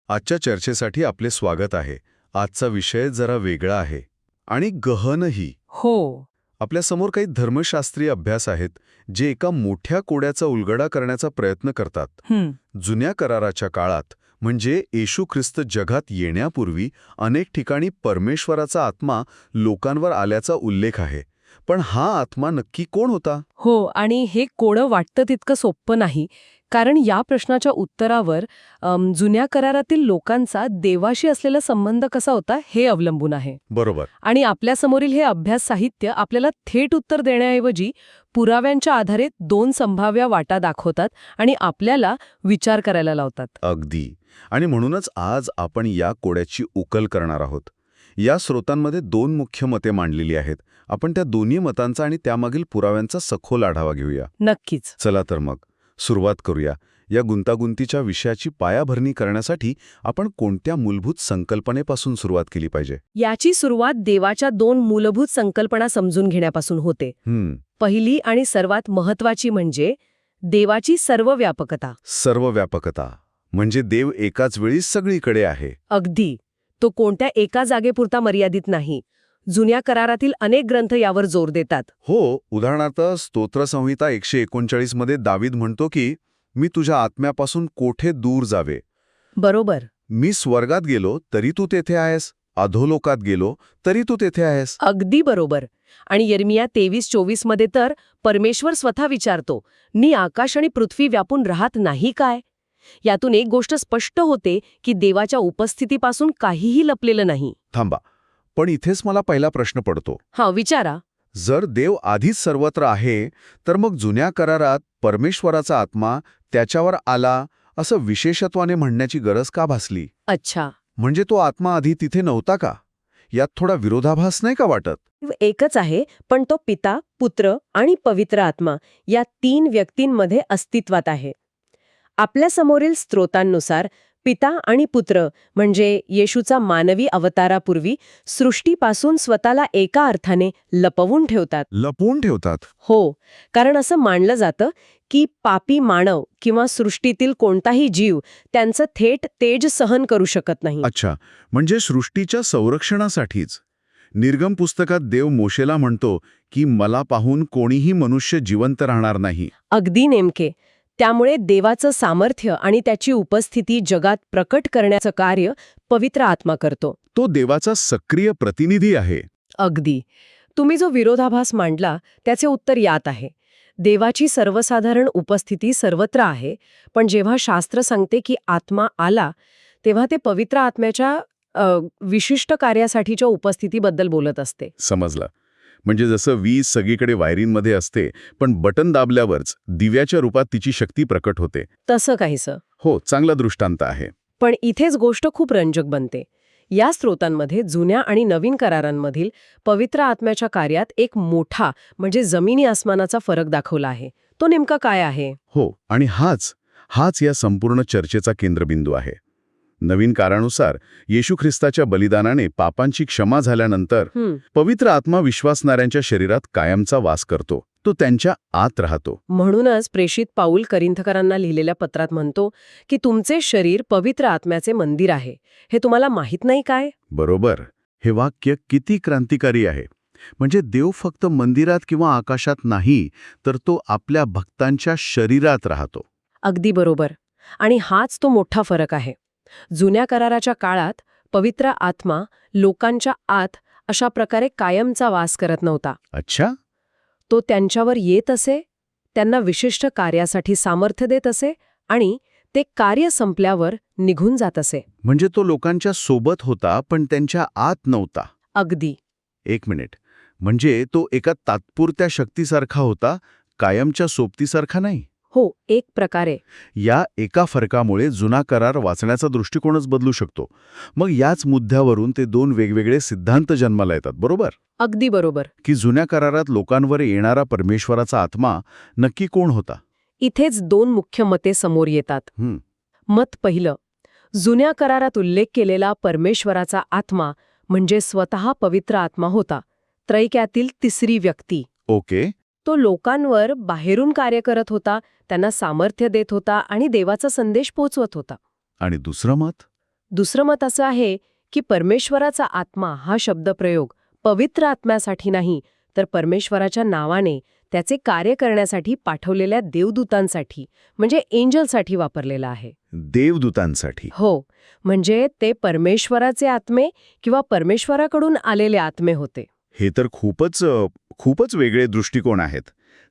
आजच्या चर्चेसाठी आपले स्वागत आहे. आजचा विषय जरा वेगळा आहे आणि गहनही. हो. आपल्यासमोर काही धर्मशास्त्रीय अभ्यास आहेत जे एका मोठ्या कोड्याचा उलगडा करण्याचा प्रयत्न करतात. जुन्या कराराच्या काळात म्हणजे येशू ख्रिस्त जगात येण्यापूर्वी अनेक ठिकाणी परमेश्वराचा आत्मा लोकांवर आल्याचा उल्लेख आहे. पण हा आत्मा नक्की कोण होता? हो, आणि हे कोडं वाटतं तितकं सोपं नाही. कारण या प्रश्नाच्या उत्तरावर जुन्या करारातील लोकांचा देवाशी असलेला संबंध कसा होता हे अवलंबून आहे. बरोबर. आणि आपल्यासमोरील हे अभ्यास साहित्य आपल्याला थेट उत्तर देण्याऐवजी पुराव्यांच्या आधारे दोन संभाव्य वाटा दाखवतात आणि आपल्याला विचार करायला लावतात. अगदी. आणि म्हणूनच आज आपण या कोड्याची उकल करणार आहोत. या स्रोतांमध्ये दोन मुख्य मते मांडलेली आहेत. आपण त्या दोन्ही मतांचा आणि त्यामागील पुराव्यांचा सखोल आढावा घेऊया. नक्कीच. चला तर मग सुरुवात करूया. या गुंतागुंतीच्या विषयाची पायाभरणी करण्यासाठी आपण कोणत्या मूलभूत संकल्पनेपासून सुरुवात केली पाहिजे? याची सुरुवात देवाच्या दोन मूलभूत संकल्पना समजून घेण्यापासून होते. पहिली आणि सर्वात महत्वाची म्हणजे देवाची सर्वव्यापकता. सर्वव्यापकता म्हणजे देव एकाच वेळी सगळीकडे आहे. अगदी. तो कोणत्या एका जागेपुरता मर्यादित नाही. जुन्या करारातील अनेक ग्रंथ यावर जोर देतात. हो, उदाहरणार्थ स्तोत्रसंहिता 139 मध्ये दावीद म्हणतो की मी तुझ्या आत्म्यापासून कोठे दूर जावे. बरोबर. मी स्वर्गात गेलो तरी तू तेथे आहेस, अधोलोकात गेलो तरी तू तेथे आहेस. अगदी बरोबर. आणि यिर्मया 23:24 मध्ये तर परमेश्वर स्वतः विचारतो, "मी आकाश आणि पृथ्वी व्यापून राहत नाही काय?" यातून एक गोष्ट स्पष्ट होते की देवाच्या उपस्थितीपासून काहीही लपलेलं नाही. थांबा, पण इथेच मला पहिला प्रश्न पडतो. विचारा. जर देव आधीच सर्वत्र आहे तर मग जुन्या करारात परमेश्वराचा आत्मा त्याच्यावर आला असं विशेषत्वाने म्हणण्याची गरज का भासली? अच्छा. म्हणजे तो आत्मा आधी तिथे नव्हता का? यात थोडा विरोधाभास नाही का वाटत? एकच आहे, पण तो पिता, पुत्र आणि पवित्र आत्मा या तीन व्यक्तींमध्ये अस्तित्वात आहे. आपल्या समोरील स्त्रोतांनुसार पिता आणि पुत्र म्हणजे येशूचा मानवी अवतारापूर्वी सृष्टीपासून स्वतःला एका अर्थाने लपवून ठेवतात. लपवून ठेवतात? हो, कारण असं मानलं जातं की पापी मानव किंवा सृष्टीतील कोणताही जीव त्यांचं थेट तेज सहन करू शकत नाही. अच्छा, म्हणजे सृष्टीच्या संरक्षणासाठीच. निर्गम पुस्तकात देव मोशेला म्हणतो की मला पाहून कोणीही मनुष्य जिवंत राहणार नाही. अगदी नेमके. त्यामुळे देवाचं सामर्थ्य आणि त्याची उपस्थिती जगात प्रकट करण्याचं कार्य पवित्र आत्मा करतो. तो देवाचा सक्रिय प्रतिनिधी आहे. अगदी. तुम्ही जो विरोधाभास मांडला त्याचे उत्तर यात आहे. देवाची सर्वसाधारण उपस्थिती सर्वत्र आहे, पण जेव्हा शास्त्र सांगते की आत्मा आला तेव्हा ते पवित्र आत्म्याच्या विशिष्ट कार्यासाठीच्या उपस्थितीबद्दल बोलत असते. समजलं. म्हणजे जसं वीज सगळीकडे वायरींमध्ये असते पण बटन दाबल्यावरच दिव्याच्या रूपात तिची शक्ती प्रकट होते. तसं काहीसं. हो, चांगला दृष्टांत आहे. पण इथेच गोष्ट खूप रंजक बनते. या स्रोतांमध्ये जुन्या आणि नवीन करारांमधील पवित्र आत्म्याच्या कार्यात एक मोठा म्हणजे जमिनी आसमानाचा फरक दाखवला आहे. तो नेमका काय आहे? हो, आणि हाच या संपूर्ण चर्चेचा केंद्रबिंदू आहे. नवीन काळानुसार येशू ख्रिस्ताच्या बलिदानाने पापांची क्षमा झाल्यानंतर पवित्र आत्मा विश्वासणाऱ्यांच्या शरीरात कायमचा वास करतो. तो त्यांच्या आत राहतो. म्हणूनच प्रेषित पाऊल करिंथकरांना लिहिलेल्या पत्रात म्हणतो की तुमचे शरीर पवित्र आत्म्याचे मंदिर आहे. हे तुम्हाला माहित नाही काय? बरोबर. हे वाक्य किती क्रांतिकारी आहे. म्हणजे देव फक्त मंदिरात किंवा आकाशात नाही, तर तो आपल्या भक्तांच्या शरीरात राहतो. अगदी बरोबर. आणि हाच तो मोठा फरक आहे. जुन्या कराराच्या काळात पवित्र आत्मा लोकांच्या आत अशा प्रकारे कायमचा वास करत नव्हता. अच्छा. तो त्यांच्यावर येत असे, त्यांना विशिष्ट कार्यासाठी सामर्थ्य देत असे आणि ते कार्य संपल्यावर निघून जात असे. म्हणजे तो लोकांच्या सोबत होता पण त्यांच्या आत नव्हता. अगदी. एक मिनिट. म्हणजे तो एका तात्पुरत्या शक्तीसारखा होता, कायमच्या सोबतीसारखा नाही? हो, एक प्रकारे. या एका फरकामुळे जुना करार वाचण्याचा दृष्टिकोनच बदलू शकतो. मग याच मुद्द्यावरून ते दोन वेगवेगळे सिद्धांत जन्माला येतात, बरोबर? अगदी बरोबर. की जुन्या करारात लोकांवर येणारा परमेश्वराचा आत्मा नक्की कोण होता? इथेच दोन मुख्य मते समोर येतात. मत पहिलं, जुन्या करारात उल्लेख केलेला परमेश्वराचा आत्मा म्हणजे स्वतः पवित्र आत्मा होता, त्रैक्यातील तिसरी व्यक्ती. ओके. तो लोकांवर बाहेरून कार्य करत होता, त्यांना सामर्थ्य देत होता आणि देवाचा संदेश पोहोचवत होता. आणि दुसरं मत? दुसरं मत असं आहे की परमेश्वराचा आत्मा हा शब्दप्रयोग पवित्र आत्म्यासाठी नाही, तर परमेश्वराच्या नावाने त्याचे कार्य करण्यासाठी पाठवलेल्या देवदूतांसाठी म्हणजे एंजलसाठी वापरलेला आहे. देवदूतांसाठी. हो, म्हणजे ते परमेश्वराचे आत्मे किंवा परमेश्वराकडून आलेले आत्मे होते. हे तर खूपच वेगळे दृष्टिकोन आहेत.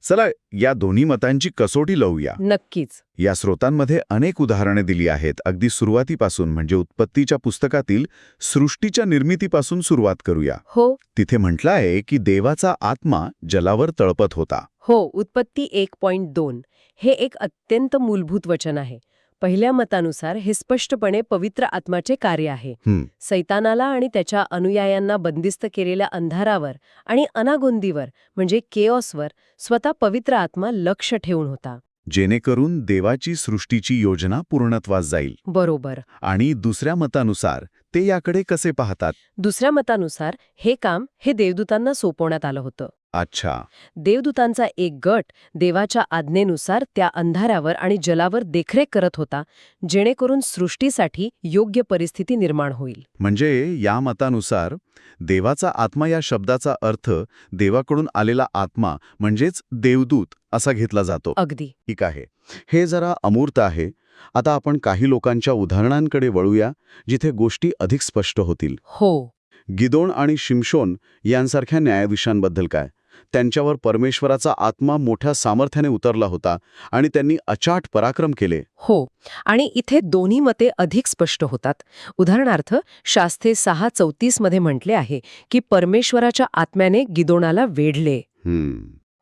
चला या दोन्ही मतांची कसोटी लावूया. नक्कीच. या स्रोतांमध्ये अनेक उदाहरणे दिली आहेत. अगदी सुरुवातीपासून म्हणजे उत्पत्तीच्या पुस्तकातील सृष्टीच्या निर्मितीपासून सुरुवात करूया. हो. तिथे म्हटलं आहे की देवाचा आत्मा जलावर तळपत होता. हो, उत्पत्ती 1.2 हे एक अत्यंत मूलभूत वचन आहे. पहिल्या मतानुसार हे स्पष्टपणे पवित्र आत्माचे कार्य आहे. सैतानाला आणि त्याच्या अनुयायांना बंदिस्त केलेल्या अंधारावर आणि अनागोंदीवर म्हणजे केऑसवर स्वतः पवित्र आत्मा लक्ष ठेवून होता. जेणेकरून देवाची सृष्टीची योजना पूर्णत्वास जाईल. बरोबर. आणि दुसऱ्या मतानुसार ते याकडे कसे पाहतात? दुसऱ्या मतानुसार हे काम देवदूतांना सोपवण्यात आलं होतं. अच्छा. देवदूतांचा एक गट देवाच्या आज्ञेनुसार त्या अंधारावर आणि जलावर देखरेख करत होता, जेणेकरून सृष्टीसाठी योग्य परिस्थिती निर्माण होईल. म्हणजे या मतानुसार देवाचा आत्मा या शब्दाचा अर्थ देवाकडून आलेला आत्मा म्हणजेच देवदूत असा घेतला जातो. अगदी. ठीक आहे. हे जरा अमूर्त आहे. आता आपण काही लोकांच्या उदाहरणांकडे वळूया जिथे गोष्टी अधिक स्पष्ट होतील. हो. गिदोन आणि शिमशोन यांसारख्या न्यायाधीशांबद्दल काय? त्यांच्यावर परमेश्वराचा आत्मा मोठ्या सामर्थ्याने उतरला होता आणि त्यांनी अचाट पराक्रम केले. हो, आणि इथे दोन्ही मते अधिक स्पष्ट होतात. उदाहरणार्थ शास्त्रे 6:34 मध्ये म्हटले आहे की परमेश्वराच्या आत्म्याने गिदोनाला वेढले.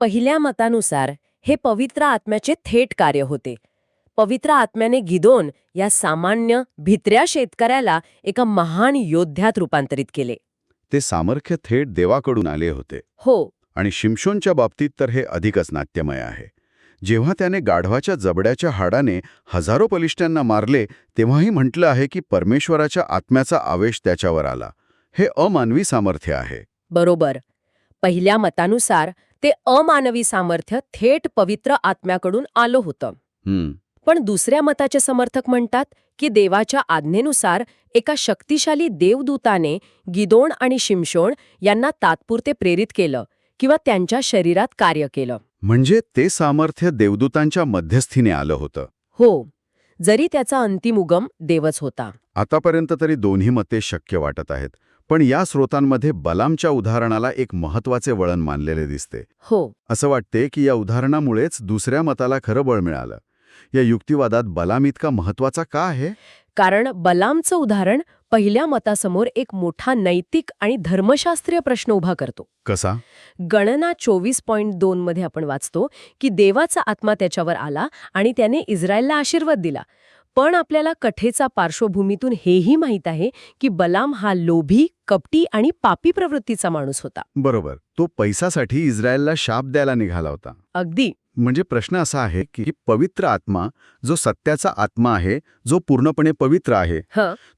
पहिल्या मतानुसार हे पवित्र आत्म्याचे थेट कार्य होते. पवित्र आत्म्याने गिदोन या सामान्य भित्र्या शेतकऱ्याला एका महान योद्ध्यात रूपांतरित केले. ते सामर्थ्य थेट देवाकडून आले होते. हो. आणि शिमशोनच्या बाबतीत तर हे अधिकच नाट्यमय आहे. जेव्हा त्याने गाढवाच्या जबड्याच्या हाडाने हजारो बलिष्ठांना मारले तेव्हाही म्हटलं आहे की परमेश्वराच्या आत्म्याचा आवेश त्याच्यावर आला. हे अमानवी सामर्थ्य आहे. बरोबर. पहिल्या मतानुसार ते अमानवी सामर्थ्य थेट पवित्र आत्म्याकडून आलं होतं. पण दुसऱ्या मताचे समर्थक म्हणतात की देवाच्या आज्ञेनुसार एका शक्तिशाली देवदूताने गिदोन आणि शिमशोन यांना तात्पुरते प्रेरित केलं किंवा त्यांच्या शरीरात कार्य केलं. म्हणजे ते सामर्थ्य देवदूतांच्या मध्यस्थीने आलं होतं. हो, जरी त्याचा अंतिम उगम देवच होता. आतापर्यंत तरी दोन्ही मते शक्य वाटत आहेत. पण या स्रोतांमध्ये बलामच्या उदाहरणाला एक महत्वाचे वळण मानलेले दिसते. हो. असं वाटते की या उदाहरणामुळेच दुसऱ्या मताला खरं बळ मिळालं. या युक्तिवादात बलाम इतका महत्वाचा का आहे? कारण बलामचं उदाहरण पहिल्या मतासमोर एक मोठा नैतिक आणि धर्मशास्त्रीय प्रश्न उभा करतो. कसा? गणना 24.2 मध्ये आपण वाचतो की देवाचा आत्मा त्याच्यावर आला आणि त्याने इस्रायलला आशीर्वाद दिला. पण आपल्याला कथेचा पार्श्वभूमीतून हेही माहीत आहे की बलाम हा लोभी, कपटी आणि पापी प्रवृत्तीचा माणूस होता. बरोबर. तो पैसासाठी इस्रायलला शाप द्यायला निघाला होता. अगदी. म्हणजे प्रश्न असा आहे की पवित्र आत्मा, जो सत्याचा आत्मा आहे, जो पूर्णपणे पवित्र आहे,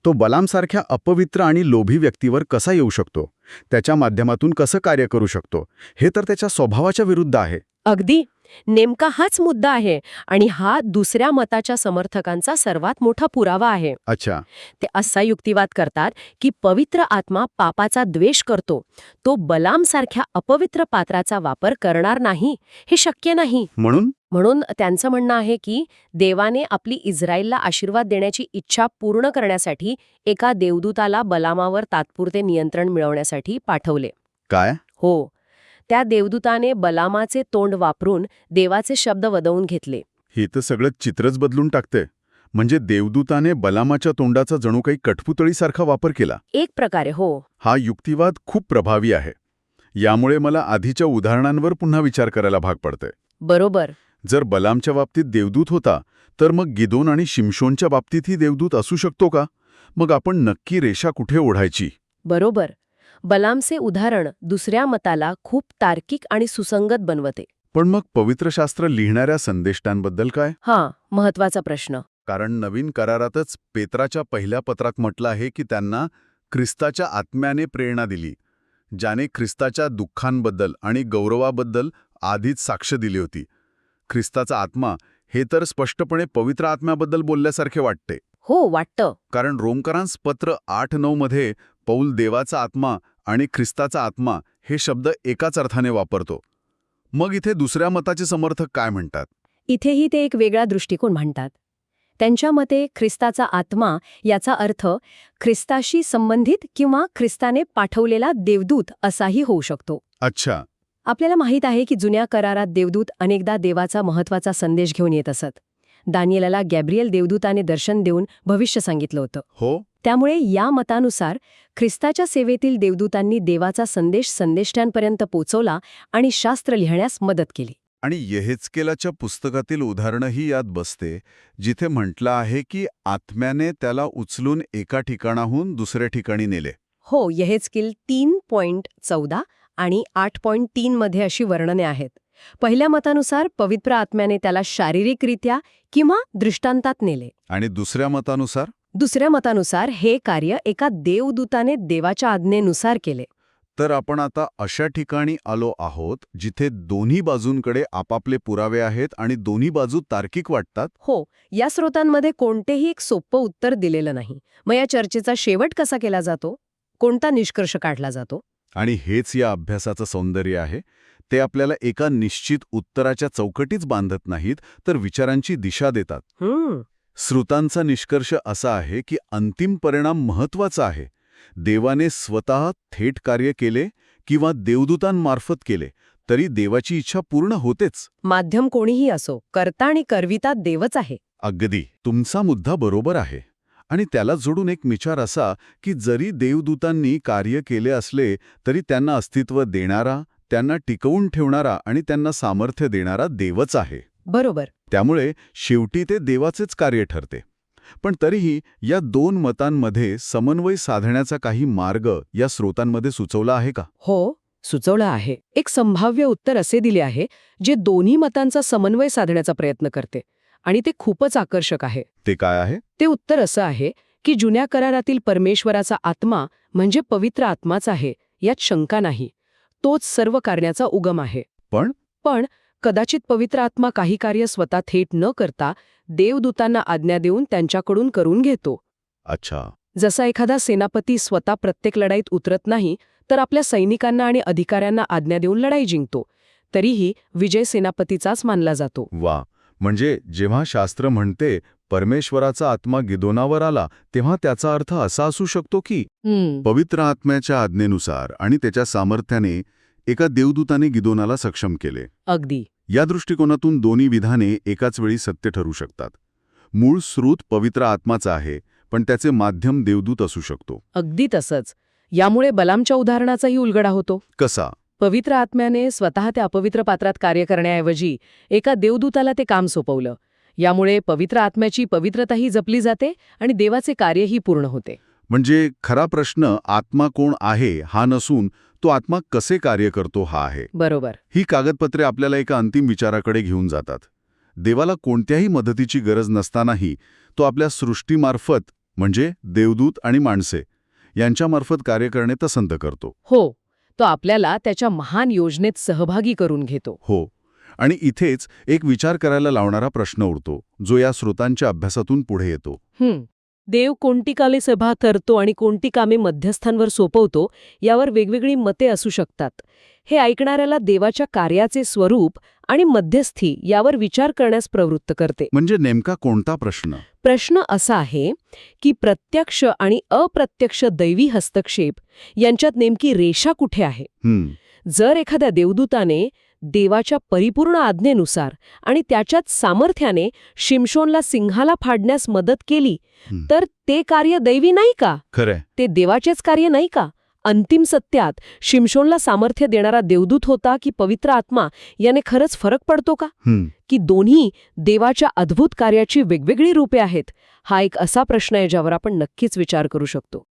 तो बलामसारख्या अपवित्र आणि लोभी व्यक्तीवर कसा येऊ शकतो? त्याच्या माध्यमातून कसं कार्य करू शकतो? हे तर त्याच्या स्वभावाच्या विरुद्ध आहे. अगदी. नेमका हाच मुद्दा आहे आणि हा दुसऱ्या मताच्या समर्थकांचा सर्वात मोठा पुरावा आहे. अच्छा. ते असा युक्तिवाद करतात की पवित्र आत्मा पापाचा द्वेष करतो, तो बलामसारख्या अपवित्र पात्राचा वापर करणार नाही, हे शक्य नाही. म्हणून त्यांचं म्हणणं आहे की देवाने आपली इस्रायलला आशीर्वाद देण्याची इच्छा पूर्ण करण्यासाठी एका देवदूताला बलामावर तात्पुरते नियंत्रण मिळवण्यासाठी पाठवले. काय? हो. त्या देवदूताने बलामाचे तोंड वापरून देवाचे शब्द वदवून घेतले. हे तर सगळं चित्रच बदलून टाकते. म्हणजे देवदूताने बलामाच्या तोंडाचा जणू काही कठपुतळीसारखा वापर केला. एक प्रकारे. हो. हा युक्तिवाद खूप प्रभावी आहे. यामुळे मला आधीच्या उदाहरणांवर पुन्हा विचार करायला भाग पडते. बरोबर. जर बलामच्या बाबतीत देवदूत होता, तर मग गिदोन आणि शिमशोनच्या बाबतीतही देवदूत असू शकतो का? मग आपण नक्की रेषा कुठे ओढायची? बरोबर. बलामचे उदाहरण दुसऱ्या मताला खूप तार्किक आणि सुसंगत बनवते. पण मग पवित्र शास्त्र लिहिणाऱ्या संदेष्टांबद्दल काय? महत्वाचा प्रश्न. कारण नवीन करारातच पेत्राच्या पहिल्या पत्रात म्हटलं आहे की त्यांना ख्रिस्ताच्या आत्म्याने प्रेरणा दिली, ज्याने ख्रिस्ताच्या दुःखांबद्दल आणि गौरवाबद्दल आधीच साक्ष दिली होती. ख्रिस्ताचा आत्मा हे तर स्पष्टपणे पवित्र आत्म्याबद्दल बोलल्यासारखे वाटते. हो वाटतं. कारण रोमकरांस पत्र 8-9 मध्ये पौल देवाचा आत्मा आणि ख्रिस्ताचा आत्मा हे शब्द एकाच अर्थाने वापरतो. मग इथे दुसऱ्या मताचे समर्थक काय म्हणतात? इथेही ते एक वेगळा दृष्टिकोन म्हणतात. त्यांच्या मते ख्रिस्ताचा आत्मा याचा अर्थ ख्रिस्ताशी संबंधित किंवा ख्रिस्ताने पाठवलेला देवदूत असाही होऊ शकतो. अच्छा. आपल्याला माहीत आहे की जुन्या करारात देवदूत अनेकदा देवाचा महत्त्वाचा संदेश घेऊन येत असत. दानिएलाला गॅब्रिएल देवदूताने दर्शन देऊन भविष्य सांगितलं होतं. हो. त्यामुळे या मतानुसार ख्रिस्ताच्या सेवेतील देवदूतांनी देवाचा संदेश संदेष्ट्यांपर्यंत पोचवला आणि शास्त्र लिहिण्यास मदत केली. आणि येहेजकेलाच्या पुस्तकातील उदाहरणही यात बसते, जिथे म्हटलं आहे की आत्म्याने त्याला उचलून एका ठिकाणाहून दुसऱ्या ठिकाणी नेले. हो, यहेजकेल 3.14 आणि 8.3 मध्ये अशी वर्णने आहेत. पहिल्या मतानुसार पवित्र आत्म्याने त्याला शारीरिकरित्या किंवा दृष्टांतात नेले. आणि दुसऱ्या मतानुसार? दुसऱ्या मतानुसार हे कार्य एका देवदूताने देवाच्या आज्ञेनुसार केले. तर आपण आता अशा ठिकाणी आलो आहोत जिथे दोन्ही बाजूंकडे आपापले पुरावे आहेत आणि दोन्ही बाजू तार्किक वाटतात. हो, या स्रोतांमध्ये कोणतेही एक सोपं उत्तर दिलेलं नाही. मग या चर्चेचा शेवट कसा केला जातो? कोणता निष्कर्ष काढला जातो? आणि हेच या अभ्यासाचं सौंदर्य आहे. ते आपल्याला एका निश्चित उत्तराच्या चौकटीच बांधत नाहीत, तर विचारांची दिशा देतात. श्रुतांचा निष्कर्ष असा आहे की अंतिम परिणाम महत्वाचा आहे. देवाने स्वतः थेट कार्य केले किंवा देवदूतांमार्फत केले तरी देवाची इच्छा पूर्ण होतेच. माध्यम कोणीही असो, कर्ता आणि करविता देवच आहे. अगदी. तुमचा मुद्दा बरोबर आहे. आणि त्याला जोडून एक विचार असा की जरी देवदूतांनी कार्य केले असले तरी त्यांना अस्तित्व देणारा, त्यांना टिकवून ठेवणारा आणि त्यांना सामर्थ्य देणारा देवच आहे. बरोबर. त्यामुळे शेवटी ते देवाचेच कार्य ठरते. पण तरीही या दोन मतांमध्ये समन्वय साधण्याचा काही मार्ग या स्रोतांमध्ये सुचवला आहे का? हो, सुचवलं आहे. एक संभाव्य उत्तर असे दिले आहे जे दोन्ही मतांचा समन्वय साधण्याचा प्रयत्न करते आणि ते खूपच आकर्षक आहे. ते काय आहे? ते उत्तर असं आहे की जुन्या करारातील परमेश्वराचा आत्मा म्हणजे पवित्र आत्माच आहे, यात शंका नाही. तोच सर्व करण्याचा उगम आहे. पण कदाचित पवित्र आत्मा काही कार्य स्वतः थेट न करता देवदूतांना आज्ञा देऊन त्यांच्याकडून करून घेतो. अच्छा. जसा एखादा सेनापती स्वतः प्रत्येक लढाईत उतरत नाही, तर आपल्या सैनिकांना आणि अधिकाऱ्यांना आज्ञा देऊन लढाई जिंकतो. तरीही विजय सेनापतीचाच मानला जातो. वा. म्हणजे जेव्हा शास्त्र म्हणते परमेश्वराचा आत्मा गिदोनावर आला, तेव्हा त्याचा अर्थ असा असू शकतो की पवित्र आत्म्याच्या आज्ञेनुसार आणि त्याच्या सामर्थ्याने एका देवदूताने गिदोनाला सक्षम केले. अगदी. या दृष्टिकोनातून दोन्ही विधाने एकाच वेळी सत्य ठरू शकतात. मूळ स्रोत पवित्र आत्माचा आहे, पण त्याचे माध्यम देवदूत असू शकतो. अगदी तसंच. यामुळे बलामच्या उदाहरणाचाही उलगडा होतो. कसा? पवित्र आत्म्याने स्वतः त्या अपवित्र पात्रात कार्य करण्याऐवजी एका देवदूताला ते काम सोपवलं. यामुळे पवित्र आत्म्याची पवित्रताही जपली जाते आणि देवाचे कार्यही पूर्ण होते. म्हणजे खरा प्रश्न आत्मा कोण आहे हा नसून तो आत्मा कसे कार्य करतो हा आहे. बरोबर. ही कागदपत्रे आपल्याला एका अंतिम विचाराकडे घेऊन जातात. देवाला कोणत्याही मदतीची गरज नसतानाही तो आपल्या सृष्टीमार्फत म्हणजे देवदूत आणि माणसे यांच्यामार्फत कार्य करणे पसंत करतो. हो, तो आपल्याला त्याच्या महान योजनेत सहभागी करून घेतो. हो. आणि इथेच एक विचार करायला लावणारा प्रश्न उरतो, जो या स्रोतांच्या अभ्यासातून पुढे येतो. देव कोणती कामे सभा करतो आणि कोणती कामे मध्यस्थांवर सोपवतो यावर वेगवेगळी मते असू शकतात. हे ऐकणाऱ्याला देवाच्या कार्याचे स्वरूप आणि मध्यस्थी यावर विचार करण्यास प्रवृत्त करते. म्हणजे नेमका कोणता प्रश्न? प्रश्न असा आहे की प्रत्यक्ष आणि अप्रत्यक्ष दैवी हस्तक्षेप यांच्यात नेमकी रेषा कुठे आहे? जर एखाद्या देवदूताने देवाच्या परिपूर्ण आज्ञेनुसार आणि त्याच्याच सामर्थ्याने शिमशोनला सिंहाला फाडण्यास मदत केली, तर ते कार्य दैवी नाही का? खरंय. ते देवाचेच कार्य नाही का? अंतिम सत्यात शिमशोनला सामर्थ्य देणारा देवदूत होता की पवित्र आत्मा याने खरंच फरक पडतो का? की दोन्ही देवाच्या अद्भुत कार्याची वेगवेगळी रूपे आहेत? हा एक असा प्रश्न आहे ज्यावर आपण नक्कीच विचार करू शकतो.